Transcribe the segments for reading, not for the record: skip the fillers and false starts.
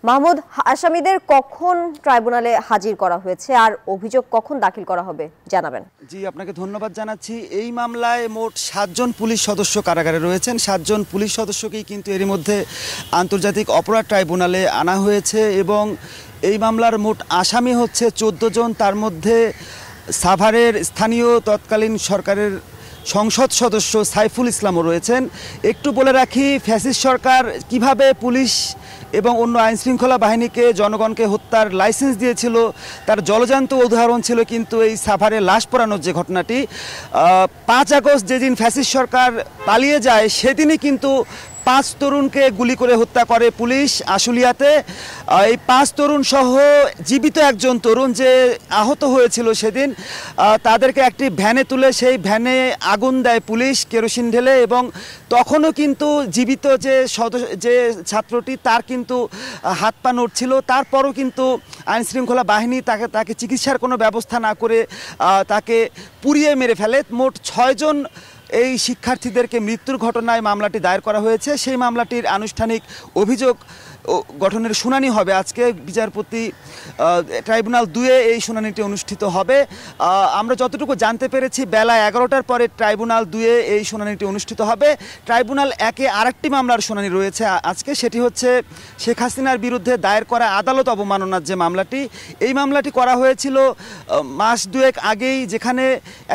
মাহমুদ, আসামিদের কখন ট্রাইব্যুনালে হাজির করা হয়েছে আর অভিযোগ কখন দাখিল করা হবে জানাবেন। জি, আপনাকে ধন্যবাদ জানাচ্ছি। এই মামলায় মোট 7 জন পুলিশ সদস্য কারাগারে রয়েছেন। 7 জন পুলিশ সদস্যকেই কিন্তু এরই মধ্যে আন্তর্জাতিক অপরাধ ট্রাইব্যুনালে আনা হয়েছে এবং এই মামলার মোট আসামি হচ্ছে 14 জন। তার মধ্যে সাভারের স্থানীয় তৎকালীন সরকারের সংসদ সদস্য সাইফুল ইসলামও রয়েছেন। একটু বলে রাখি, ফ্যাসিস্ট সরকার কিভাবে পুলিশ এবং অন্য আইনশৃঙ্খলা বাহিনীকে জনগণকে হত্যার লাইসেন্স দিয়েছিল তার জলজান্ত উদাহরণ ছিল কিন্তু এই সাভারে লাশ পোড়ানোর যে ঘটনাটি। 5 আগস্ট যেদিন ফ্যাসিস্ট সরকার পালিয়ে যায় সেদিনই কিন্তু 5 তরুণকে গুলি করে হত্যা করে পুলিশ আশুলিয়াতে। এই 5 তরুণ সহ জীবিত একজন তরুণ যে আহত হয়েছিল সেদিন, তাদেরকে একটি ভ্যানে তুলে সেই ভ্যানে আগুন দেয় পুলিশ কেরোসিন ঢেলে, এবং তখনও কিন্তু জীবিত যে ছাত্রটি তার কিন্তু হাত পা নড়ছিল। তারপরও কিন্তু আইনশৃঙ্খলা বাহিনী তাকে চিকিৎসার কোনো ব্যবস্থা না করে তাকে পুড়িয়ে মেরে ফেলে। মোট 6 জন এই শিক্ষার্থীদেরকে মৃত্যুর ঘটনায় মামলাটি দায়ের করা হয়েছে। সেই মামলাটির আনুষ্ঠানিক অভিযোগ গঠনের শুনানি হবে আজকে। বিচারপতি ট্রাইব্যুনাল 2-এ এই শুনানিটি অনুষ্ঠিত হবে। আমরা যতটুকু জানতে পেরেছি বেলা 11টার পরে ট্রাইব্যুনাল 2-এ এই শুনানিটি অনুষ্ঠিত হবে। ট্রাইব্যুনাল 1-এ আরেকটি মামলার শুনানি রয়েছে আজকে, সেটি হচ্ছে শেখ হাসিনার বিরুদ্ধে দায়ের করা আদালত অবমাননার যে মামলাটি। এই মামলাটি করা হয়েছিল মাস 2 আগেই, যেখানে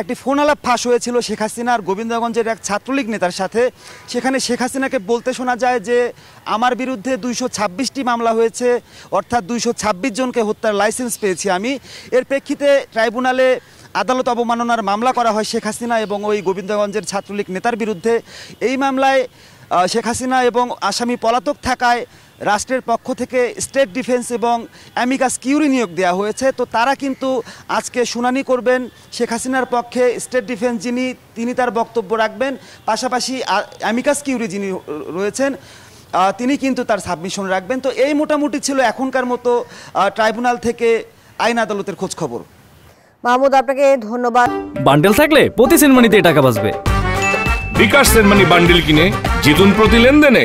একটি ফোন আলাপ ফাঁস হয়েছিল শেখ হাসিনার গোবিন্দগঞ্জের এক ছাত্রলীগ নেতার সাথে। সেখানে শেখ হাসিনাকে বলতে শোনা যায় যে আমার বিরুদ্ধে 226টি মামলা হয়েছে, অর্থাৎ 226 জনকে হত্যার লাইসেন্স পেয়েছি আমি। এর প্রেক্ষিতে ট্রাইব্যুনালে আদালত অবমাননার মামলা করা হয় শেখ হাসিনা এবং ওই গোবিন্দগঞ্জের ছাত্রলীগ নেতার বিরুদ্ধে। এই মামলায় শেখ হাসিনা এবং আসামি পলাতক থাকায় রাষ্ট্রের পক্ষ থেকে স্টেট ডিফেন্স এবং অ্যামিকাস কিউরি নিয়োগ দেওয়া হয়েছে। তো তারা কিন্তু আজকে শুনানি করবেন। শেখ হাসিনার পক্ষে স্টেট ডিফেন্স তিনি তার বক্তব্য রাখবেন, পাশাপাশি অ্যামিকাস কিউরি যিনি রয়েছেন তিনি কিন্তু তার সাবমিশন রাখবেন। তো এই মোটামুটি ছিল এখনকার মতো ট্রাইব্যুনাল থেকে আইন আদালতের খোঁজ খবর। মাহমুদ, আপনাকে ধন্যবাদ। বান্ডেল থাকলে প্রতি সেনমানিতে টাকা বাঁচবে। বিকাশ সেনমানি বান্ডেল কিনে জিতুন প্রতি লেনদেনে।